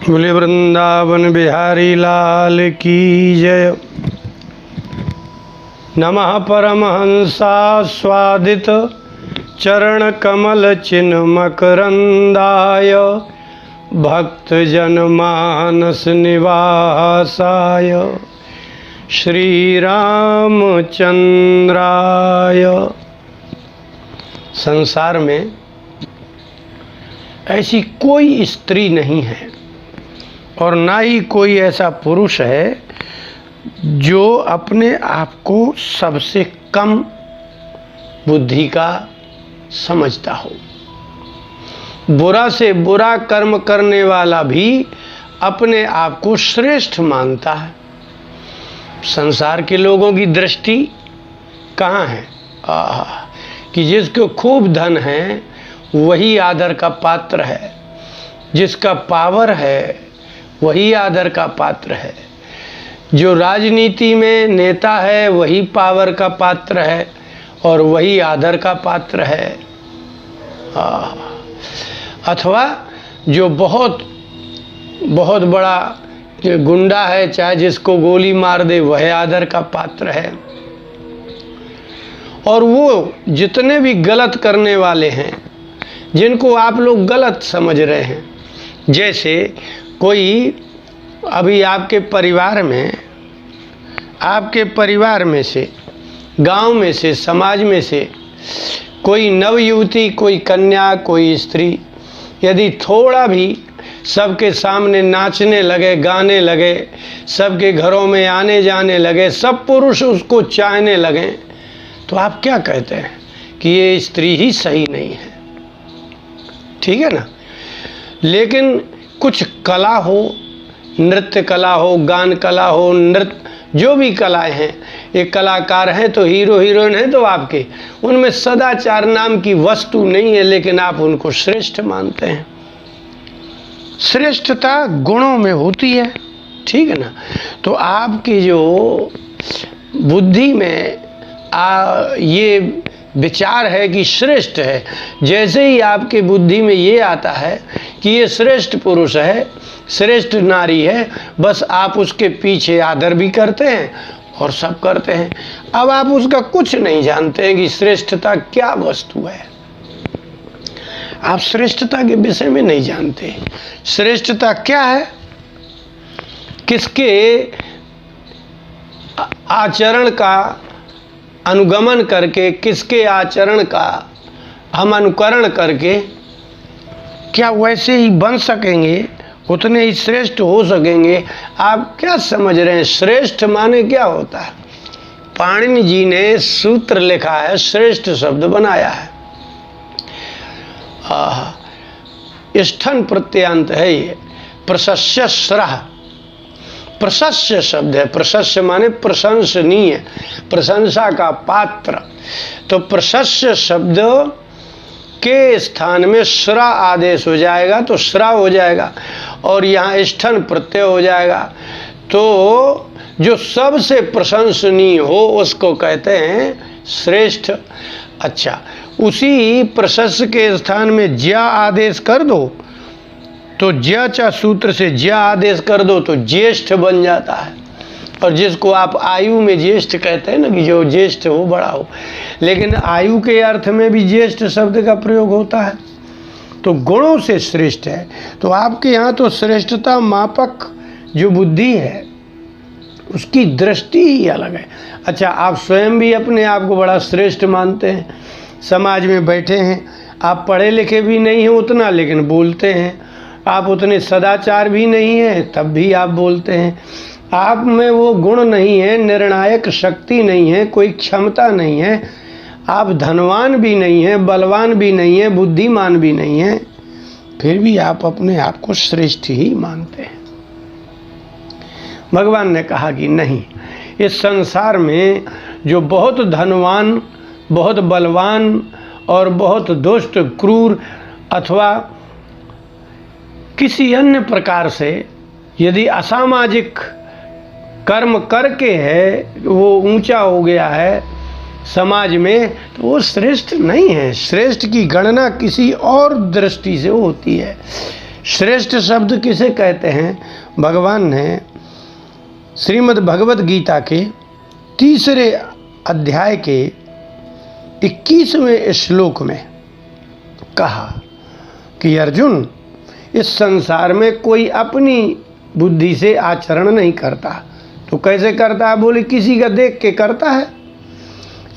बोले वृंदावन बिहारी लाल की जय। नमः परमहंसास्वादित चरण कमल चिन्ह मकरंदाय भक्त जनमानस निवासाय श्री रामचंद्राय। संसार में ऐसी कोई स्त्री नहीं है और ना ही कोई ऐसा पुरुष है जो अपने आप को सबसे कम बुद्धि का समझता हो। बुरा से बुरा कर्म करने वाला भी अपने आप को श्रेष्ठ मानता है। संसार के लोगों की दृष्टि कहाँ है? कि जिसको खूब धन है वही आदर का पात्र है, जिसका पावर है वही आदर का पात्र है, जो राजनीति में नेता है वही पावर का पात्र है और वही आदर का पात्र है। अथवा जो बहुत बहुत बड़ा गुंडा है, चाहे जिसको गोली मार दे वह आदर का पात्र है। और वो जितने भी गलत करने वाले हैं जिनको आप लोग गलत समझ रहे हैं, जैसे कोई अभी आपके परिवार में से, गांव में से, समाज में से कोई नवयुवती, कोई कन्या, कोई स्त्री यदि थोड़ा भी सबके सामने नाचने लगे, गाने लगे, सबके घरों में आने जाने लगे, सब पुरुष उसको चाहने लगें, तो आप क्या कहते हैं कि ये स्त्री ही सही नहीं है। ठीक है ना? लेकिन कुछ कला हो, नृत्य कला हो, गान कला हो, नृत्य जो भी कलाएं हैं, एक कलाकार हैं तो हीरो हीरोइन हैं तो आपके उनमें सदाचार नाम की वस्तु नहीं है, लेकिन आप उनको श्रेष्ठ मानते हैं। श्रेष्ठता गुणों में होती है। ठीक है ना? तो आपकी जो बुद्धि में ये विचार है कि श्रेष्ठ है, जैसे ही आपके बुद्धि में ये आता है कि ये श्रेष्ठ पुरुष है, श्रेष्ठ नारी है, बस आप उसके पीछे आदर भी करते हैं और सब करते हैं। अब आप उसका कुछ नहीं जानते हैं कि श्रेष्ठता क्या वस्तु है। आप श्रेष्ठता के विषय में नहीं जानते। श्रेष्ठता क्या है? किसके आचरण का अनुगमन करके, किसके आचरण का हम अनुकरण करके क्या वैसे ही बन सकेंगे, उतने ही श्रेष्ठ हो सकेंगे। आप क्या समझ रहे हैं? श्रेष्ठ माने क्या होता है? पाणिनि जी ने सूत्र लिखा है, श्रेष्ठ शब्द बनाया है। स्थन प्रत्यंत है ये, प्रशस्य श्रह, प्रशस्य शब्द है। प्रशस्य माने प्रशंसनीय, प्रशंसा का पात्र। तो प्रशस्य शब्द के स्थान में श्रा आदेश हो जाएगा तो श्रा हो जाएगा और यहाँ स्थन प्रत्यय हो जाएगा। तो जो सबसे प्रशंसनीय हो उसको कहते हैं श्रेष्ठ। अच्छा, उसी प्रशस्य के स्थान में ज्या आदेश कर दो तो ज्या चा सूत्र से ज्या आदेश कर दो तो ज्येष्ठ बन जाता है। और जिसको आप आयु में ज्येष्ठ कहते हैं ना, कि जो ज्येष्ठ हो, बड़ा हो, लेकिन आयु के अर्थ में भी ज्येष्ठ शब्द का प्रयोग होता है। तो गुणों से श्रेष्ठ है। तो आपके यहाँ तो श्रेष्ठता मापक जो बुद्धि है उसकी दृष्टि ही अलग है। अच्छा, आप स्वयं भी अपने आप को बड़ा श्रेष्ठ मानते हैं। समाज में बैठे हैं, आप पढ़े लिखे भी नहीं हैं उतना, लेकिन बोलते हैं। आप उतने सदाचार भी नहीं हैं, तब भी आप बोलते हैं। आप में वो गुण नहीं है, निर्णायक शक्ति नहीं है, कोई क्षमता नहीं है, आप धनवान भी नहीं हैं, बलवान भी नहीं हैं, बुद्धिमान भी नहीं हैं, फिर भी आप अपने आप को श्रेष्ठ ही मानते हैं। भगवान ने कहा कि नहीं, इस संसार में जो बहुत धनवान, बहुत बलवान और बहुत दुष्ट, क्रूर अथवा किसी अन्य प्रकार से यदि असामाजिक कर्म करके है, वो ऊंचा हो गया है समाज में, तो वो श्रेष्ठ नहीं है। श्रेष्ठ की गणना किसी और दृष्टि से होती है। श्रेष्ठ शब्द किसे कहते हैं? भगवान ने श्रीमद् भगवत गीता के 3 अध्याय के 21वें श्लोक में कहा कि अर्जुन, इस संसार में कोई अपनी बुद्धि से आचरण नहीं करता। तो कैसे करता है? बोले किसी का देख के करता है।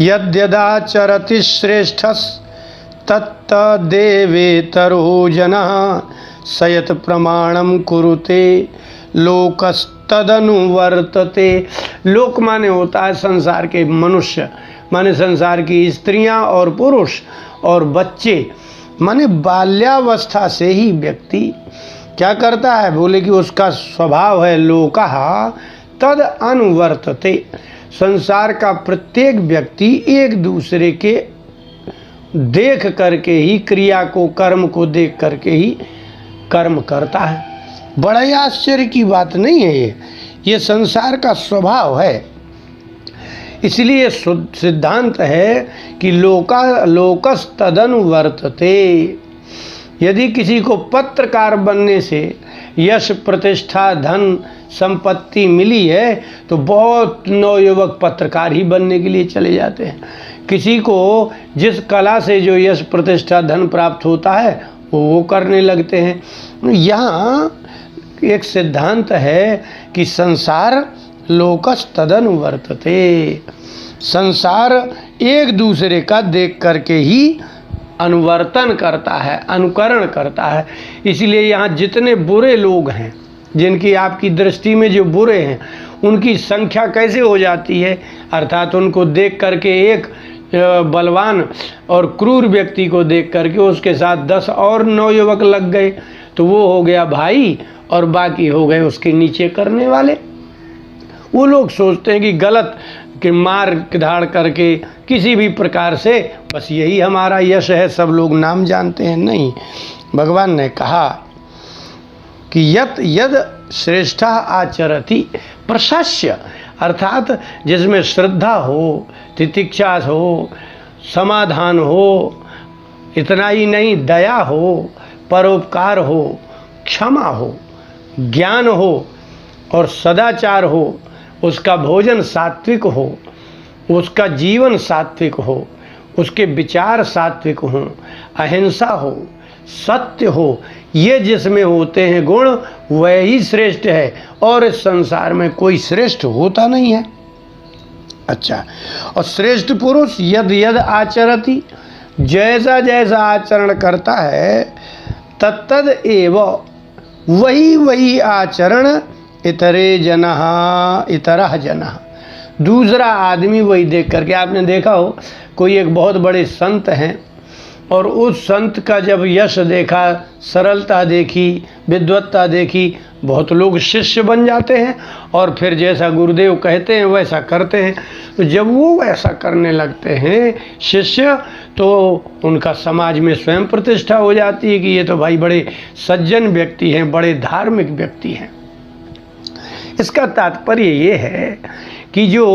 यद्यदाचरति श्रेष्ठस् तत्तदेवेतरो जनः सयत प्रमाणम कुरुते लोकस्तदनुवर्तते। लोक माने होता है संसार के मनुष्य, माने संसार की स्त्रियां और पुरुष और बच्चे, माने बाल्यावस्था से ही व्यक्ति क्या करता है? बोले कि उसका स्वभाव है लोकः तद अनुवर्तते। संसार का प्रत्येक व्यक्ति एक दूसरे के देख करके ही, क्रिया को, कर्म को देख करके ही कर्म करता है। बड़ा ही आश्चर्य की बात नहीं है ये संसार का स्वभाव है। इसलिए सिद्धांत है कि लोकस तदनुवर्तते। यदि किसी को पत्रकार बनने से यश, प्रतिष्ठा, धन, संपत्ति मिली है तो बहुत नवयुवक पत्रकार ही बनने के लिए चले जाते हैं। किसी को जिस कला से जो यश, प्रतिष्ठा, धन प्राप्त होता है वो करने लगते हैं। यहाँ एक सिद्धांत है कि संसार लोकस तदनुवर्तते। संसार एक दूसरे का देख करके ही अनुवर्तन करता है, अनुकरण करता है। इसलिए यहाँ जितने बुरे लोग हैं, जिनकी आपकी दृष्टि में जो बुरे हैं, उनकी संख्या कैसे हो जाती है? अर्थात उनको देख करके एक बलवान और क्रूर व्यक्ति को देख करके उसके साथ 10 और नवयुवक लग गए तो वो हो गया भाई और बाकी हो गए उसके नीचे करने वाले। वो लोग सोचते हैं कि गलत कि मार धाड़ करके किसी भी प्रकार से बस यही हमारा यश है, सब लोग नाम जानते हैं। नहीं, भगवान ने कहा कि यद श्रेष्ठा आचरति प्रशस्य, अर्थात जिसमें श्रद्धा हो, तितिक्षा हो, समाधान हो, इतना ही नहीं दया हो, परोपकार हो, क्षमा हो, ज्ञान हो और सदाचार हो, उसका भोजन सात्विक हो, उसका जीवन सात्विक हो, उसके विचार सात्विक हों, अहिंसा हो, सत्य हो, ये जिसमें होते हैं गुण वही श्रेष्ठ है और इस संसार में कोई श्रेष्ठ होता नहीं है। अच्छा, और श्रेष्ठ पुरुष यद आचरति, जैसा जैसा आचरण करता है तत्तद एव वही आचरण इतरे इतरह जनः, दूसरा आदमी वही देख करके। आपने देखा हो कोई एक बहुत बड़े संत हैं और उस संत का जब यश देखा, सरलता देखी, विद्वत्ता देखी, बहुत लोग शिष्य बन जाते हैं और फिर जैसा गुरुदेव कहते हैं वैसा करते हैं। तो जब वो वैसा करने लगते हैं शिष्य, तो उनका समाज में स्वयं प्रतिष्ठा हो जाती है कि ये तो भाई बड़े सज्जन व्यक्ति हैं, बड़े धार्मिक व्यक्ति हैं। इसका तात्पर्य ये है कि जो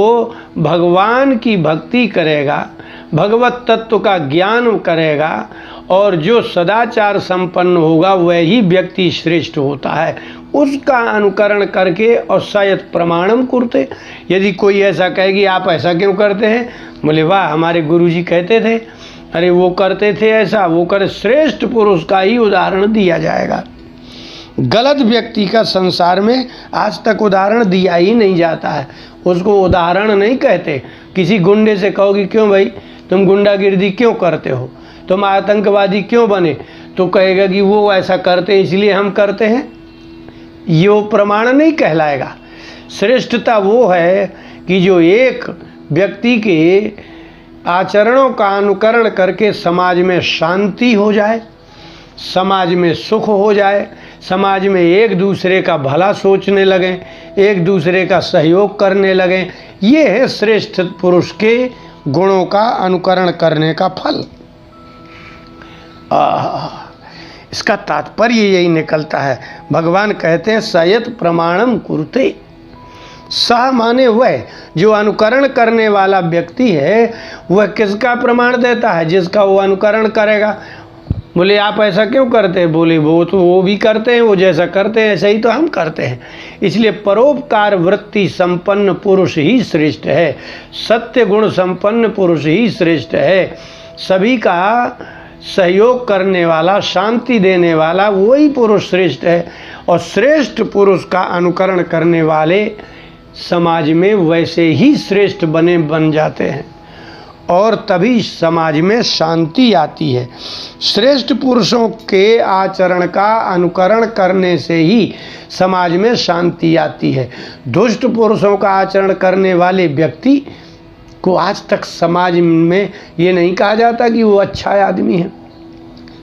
भगवान की भक्ति करेगा, भगवत तत्व का ज्ञान करेगा और जो सदाचार संपन्न होगा वही व्यक्ति श्रेष्ठ होता है। उसका अनुकरण करके और शायद प्रमाणम कुरते। यदि कोई ऐसा कहे कि आप ऐसा क्यों करते हैं, बोले वाह हमारे गुरुजी कहते थे, अरे वो करते थे ऐसा, वो करे, श्रेष्ठ पुरुष का ही उदाहरण दिया जाएगा। गलत व्यक्ति का संसार में आज तक उदाहरण दिया ही नहीं जाता है, उसको उदाहरण नहीं कहते। किसी गुंडे से कहो कि क्यों भाई तुम गुंडागिर्दी क्यों करते हो, तुम आतंकवादी क्यों बने, तो कहेगा कि वो ऐसा करते हैं इसलिए हम करते हैं। ये वो प्रमाण नहीं कहलाएगा। श्रेष्ठता वो है कि जो एक व्यक्ति के आचरणों का अनुकरण करके समाज में शांति हो जाए, समाज में सुख हो जाए, समाज में एक दूसरे का भला सोचने लगें, एक दूसरे का सहयोग करने लगें। ये है श्रेष्ठ पुरुष के गुणों का अनुकरण करने का फल। इसका तात्पर्य यही निकलता है। भगवान कहते हैं सयत प्रमाणम कुरुते। सह माने वह जो अनुकरण करने वाला व्यक्ति है, वह किसका प्रमाण देता है? जिसका वो अनुकरण करेगा। बोले आप ऐसा क्यों करते हैं? बोले वो भी करते हैं, वो जैसा करते हैं ऐसा ही तो हम करते हैं। इसलिए परोपकार वृत्ति संपन्न पुरुष ही श्रेष्ठ है, सत्य गुण संपन्न पुरुष ही श्रेष्ठ है। सभी का सहयोग करने वाला, शांति देने वाला वही पुरुष श्रेष्ठ है। और श्रेष्ठ पुरुष का अनुकरण करने वाले समाज में वैसे ही श्रेष्ठ बन जाते हैं और तभी समाज में शांति आती है। श्रेष्ठ पुरुषों के आचरण का अनुकरण करने से ही समाज में शांति आती है। दुष्ट पुरुषों का आचरण करने वाले व्यक्ति को आज तक समाज में ये नहीं कहा जाता कि वो अच्छा आदमी है।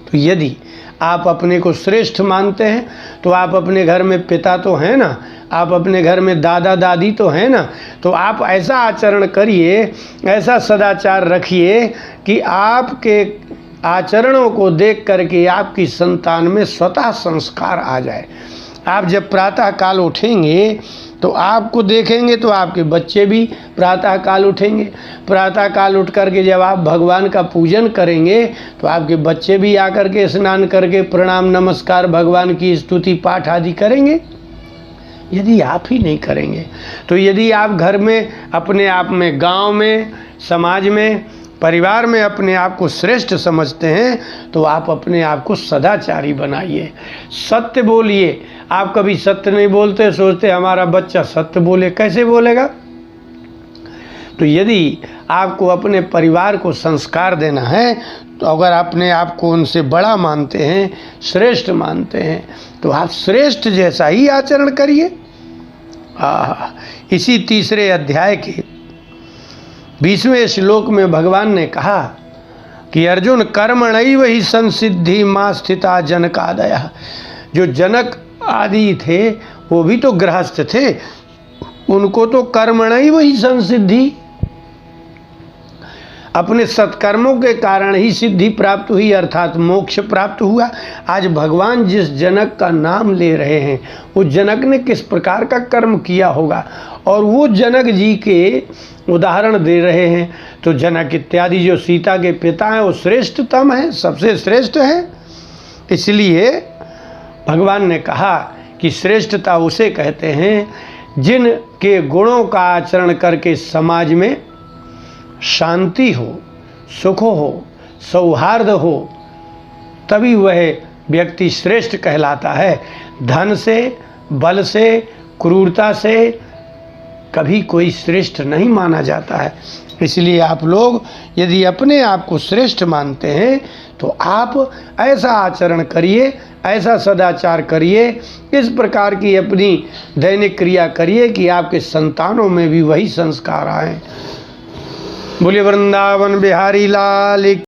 तो यदि आप अपने को श्रेष्ठ मानते हैं तो आप अपने घर में पिता तो हैं ना, आप अपने घर में दादा दादी तो हैं ना, तो आप ऐसा आचरण करिए, ऐसा सदाचार रखिए कि आपके आचरणों को देख करके आपकी संतान में स्वतः संस्कार आ जाए। आप जब प्रातः काल उठेंगे तो आपको देखेंगे तो आपके बच्चे भी प्रातः काल उठेंगे। प्रातः काल उठ करके जब आप भगवान का पूजन करेंगे तो आपके बच्चे भी आकर के स्नान करके प्रणाम नमस्कार भगवान की स्तुति पाठ आदि करेंगे। यदि आप ही नहीं करेंगे तो यदि आप घर में अपने आप में, गांव में, समाज में, परिवार में अपने आप को श्रेष्ठ समझते हैं तो आप अपने आप को सदाचारी बनाइए, सत्य बोलिए। आप कभी सत्य नहीं बोलते, सोचते हमारा बच्चा सत्य बोले, कैसे बोलेगा? तो यदि आपको अपने परिवार को संस्कार देना है तो अगर अपने आप को उनसे बड़ा मानते हैं, श्रेष्ठ मानते हैं, तो आप श्रेष्ठ जैसा ही आचरण करिए। इसी तीसरे अध्याय के 20वें श्लोक में भगवान ने कहा कि अर्जुन कर्मणैव ही संसिद्धि मां स्थिता जनकादयः। जो जनक आदि थे वो भी तो गृहस्थ थे, उनको तो कर्मणैव ही संसिद्धि, अपने सत्कर्मों के कारण ही सिद्धि प्राप्त हुई, अर्थात मोक्ष प्राप्त हुआ। आज भगवान जिस जनक का नाम ले रहे हैं वो जनक ने किस प्रकार का कर्म किया होगा और वो जनक जी के उदाहरण दे रहे हैं। तो जनक इत्यादि जो सीता के पिता हैं वो श्रेष्ठतम हैं, सबसे श्रेष्ठ हैं। इसलिए भगवान ने कहा कि श्रेष्ठता उसे कहते हैं जिनके गुणों का आचरण करके समाज में शांति हो, सुख हो, सौहार्द हो, तभी वह व्यक्ति श्रेष्ठ कहलाता है। धन से, बल से, क्रूरता से कभी कोई श्रेष्ठ नहीं माना जाता है। इसलिए आप लोग यदि अपने आप को श्रेष्ठ मानते हैं तो आप ऐसा आचरण करिए, ऐसा सदाचार करिए, इस प्रकार की अपनी दैनिक क्रिया करिए कि आपके संतानों में भी वही संस्कार आए। बोलिए वृंदावन बिहारी लाल।